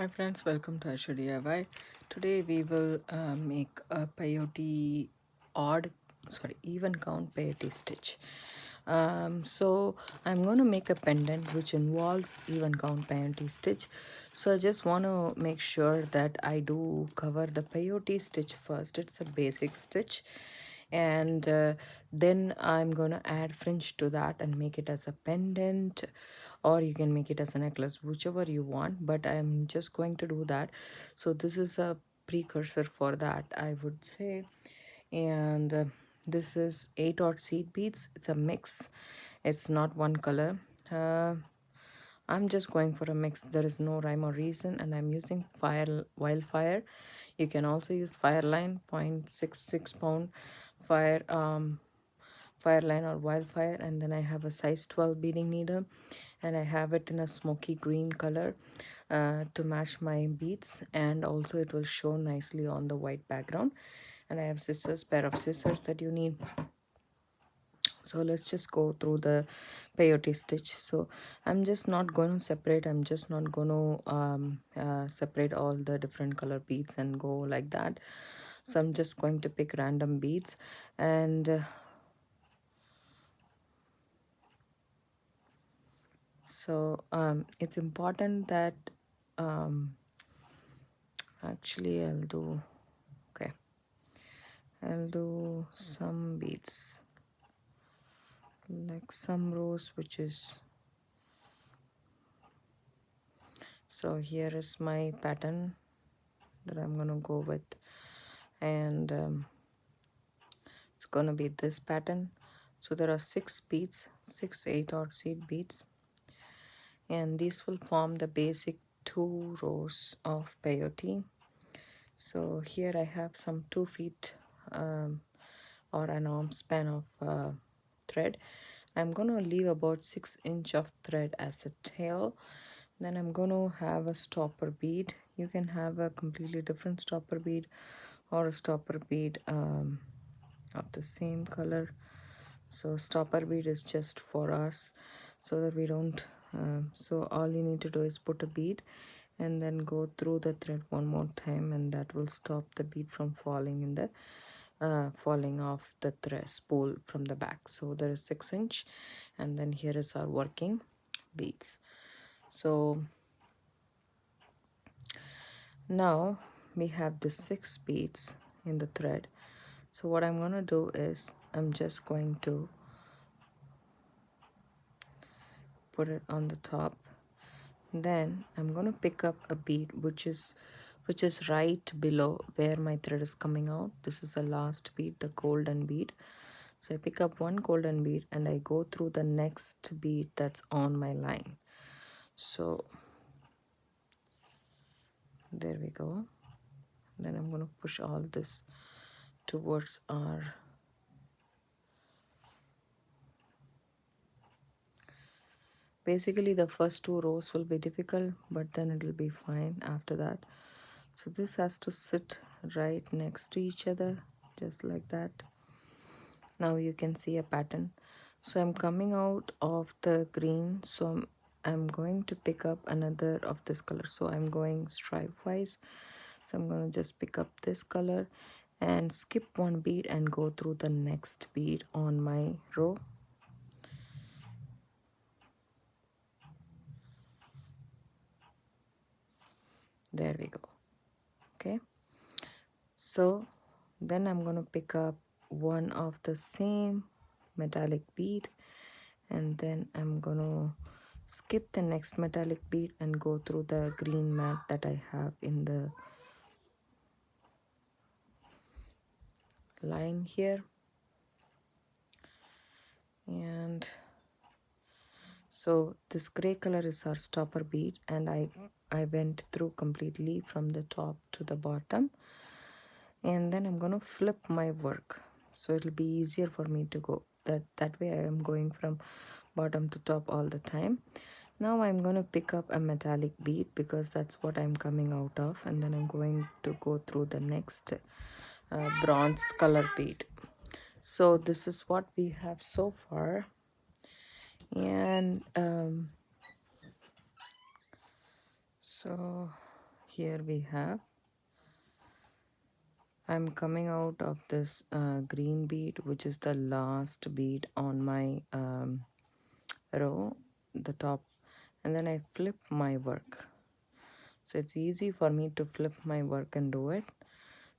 Hi friends, welcome to Aishudiy. Today we will make a peyote even count peyote stitch. So I'm going to make a pendant which involves even count peyote stitch. So I just want to make sure that I do cover the peyote stitch first. It's a basic stitch, and then I'm gonna add fringe to that and make it as a pendant, or you can make it as a necklace, whichever you want, but I'm just going to do that. So this is a precursor for that, I would say. And this is 8 odd seed beads. It's a mix, it's not one color. I'm just going for a mix. There is no rhyme or reason, and I'm using wildfire. You can also use fireline 0.66 pound fire fireline or wildfire. And then I have a size 12 beading needle, and I have it in a smoky green color to match my beads, and also it will show nicely on the white background. And I have pair of scissors that you need. So let's just go through the peyote stitch. So I'm just not going to separate, I'm just not going to separate all the different color beads and go like that. So I'm just going to pick random beads, and it's important that actually I'll do some beads, like some rows, which is, so here is my pattern that I'm gonna go with. And it's gonna be this pattern. So there are 6 beads, 6 8 odd seed beads, and these will form the basic 2 rows of peyote. So here I have some 2 feet or an arm span of thread. I'm gonna leave about 6 inch of thread as a tail. Then I'm gonna have a stopper bead. You can have a completely different stopper bead, or a stopper bead of the same color. So stopper bead is just for us, so that we don't so all you need to do is put a bead and then go through the thread one more time, and that will stop the bead from falling in the falling off the thread spool from the back. So there is 6 inch, and then here is our working beads. So now we have the 6 beads in the thread. So what I'm going to do is I'm just going to put it on the top. Then I'm going to pick up a bead which is right below where my thread is coming out. This is the last bead, the golden bead. So I pick up one golden bead and I go through the next bead that's on my line. So there we go. Then I'm going to push all this towards our basically the first 2 rows will be difficult, but then it will be fine after that. So this has to sit right next to each other, just like that. Now you can see a pattern. So I'm coming out of the green, so I'm going to pick up another of this color. So I'm going stripe wise. So I'm going to just pick up this color and skip one bead and go through the next bead on my row. There we go. Okay, so then I'm going to pick up one of the same metallic bead, and then I'm going to skip the next metallic bead and go through the green mat that I have in the line here. And so this gray color is our stopper bead, and I went through completely from the top to the bottom. And then I'm going to flip my work, so it'll be easier for me to go that way. I am going from bottom to top all the time. Now I'm going to pick up a metallic bead because that's what I'm coming out of, and then I'm going to go through the next bronze color bead. So this is what we have so far. And so here we have, I'm coming out of this green bead, which is the last bead on my row, the top, and then I flip my work. So it's easy for me to flip my work and do it.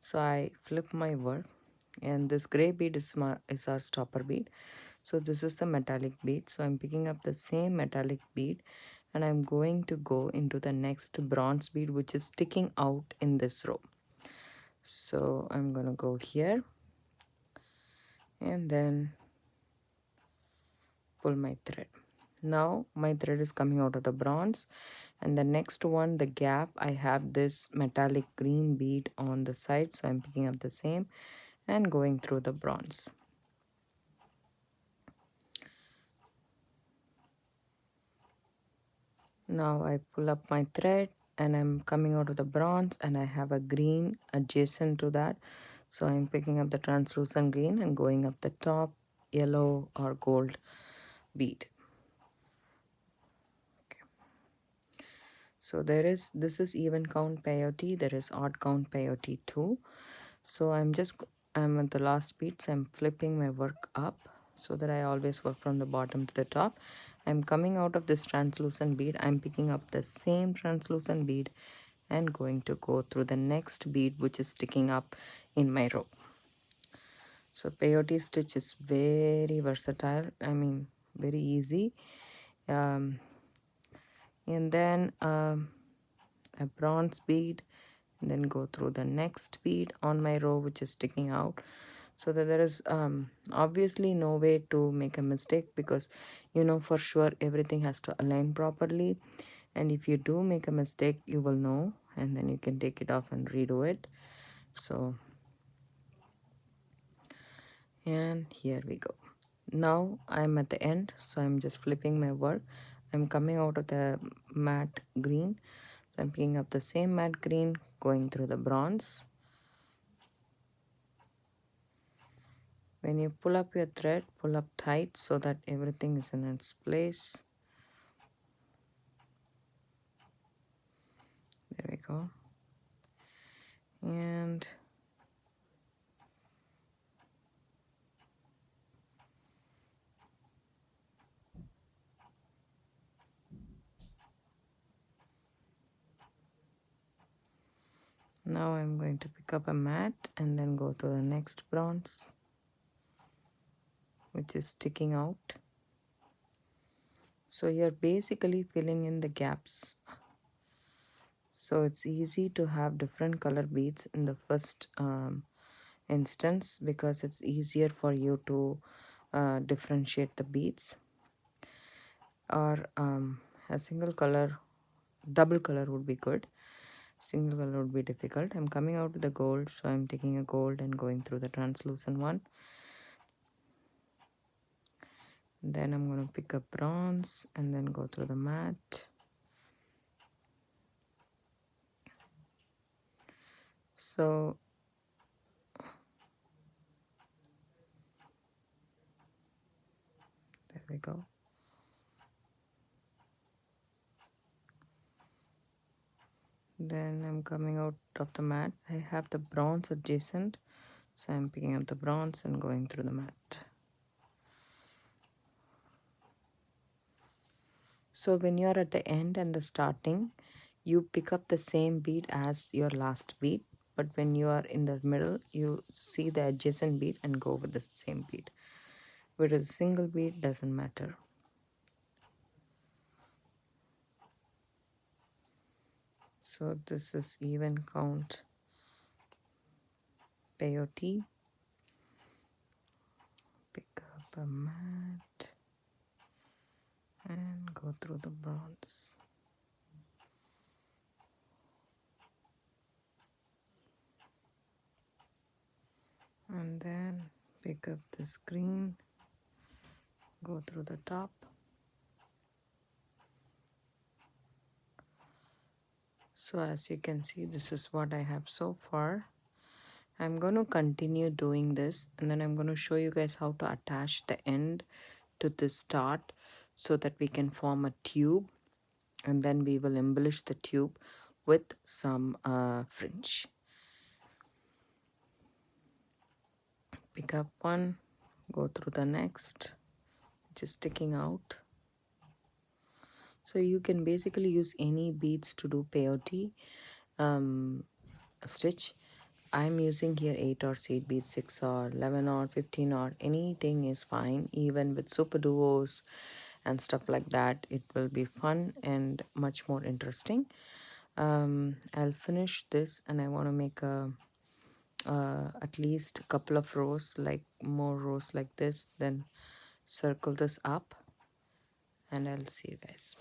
So I flip my work, and this gray bead is our stopper bead. So this is the metallic bead. So I'm picking up the same metallic bead, and I'm going to go into the next bronze bead, which is sticking out in this row. So I'm gonna go here and then pull my thread. Now my thread is coming out of the bronze, and the next one, the gap, I have this metallic green bead on the side, so I'm picking up the same and going through the bronze. Now I pull up my thread and I'm coming out of the bronze, and I have a green adjacent to that, so I'm picking up the translucent green and going up the top yellow or gold bead. So this is even count peyote, there is odd count peyote too. So I'm at the last bead, so I'm flipping my work up so that I always work from the bottom to the top. I'm coming out of this translucent bead, I'm picking up the same translucent bead and going to go through the next bead, which is sticking up in my row. So peyote stitch is very versatile, very easy. And then a bronze bead, and then go through the next bead on my row, which is sticking out, so that there is obviously no way to make a mistake, because you know for sure everything has to align properly, and if you do make a mistake you will know, and then you can take it off and redo it. So, and here we go. Now I'm at the end, so I'm just flipping my work. I'm coming out of the matte green, so I'm picking up the same matte green, going through the bronze. When you pull up your thread, pull up tight so that everything is in its place. There we go. And now I'm going to pick up a mat and then go to the next bronze, which is sticking out. So you're basically filling in the gaps. So it's easy to have different color beads in the first instance, because it's easier for you to differentiate the beads. Or a single color, double color would be good. Single color would be difficult. I'm coming out with the gold, so I'm taking a gold and going through the translucent one. Then I'm going to pick up bronze and then go through the matte. So there we go. Then I'm coming out of the matte. I have the bronze adjacent, so I'm picking up the bronze and going through the matte. So when you're at the end and the starting, you pick up the same bead as your last bead, but when you are in the middle, you see the adjacent bead and go with the same bead. With a single bead, doesn't matter. So this is even count peyote. Pick up a mat and go through the bronze. And then pick up this green, go through the top. So as you can see, this is what I have so far. I'm going to continue doing this, and then I'm going to show you guys how to attach the end to the start so that we can form a tube, and then we will embellish the tube with some fringe. Pick up one, go through the next, just sticking out. So you can basically use any beads to do peyote stitch. I'm using here 8 or 8 beads, 6 or 11 or 15 or anything is fine. Even with super duos and stuff like that, it will be fun and much more interesting. I'll finish this, and I want to make a at least a couple of rows, like more rows like this, then circle this up, and I'll see you guys.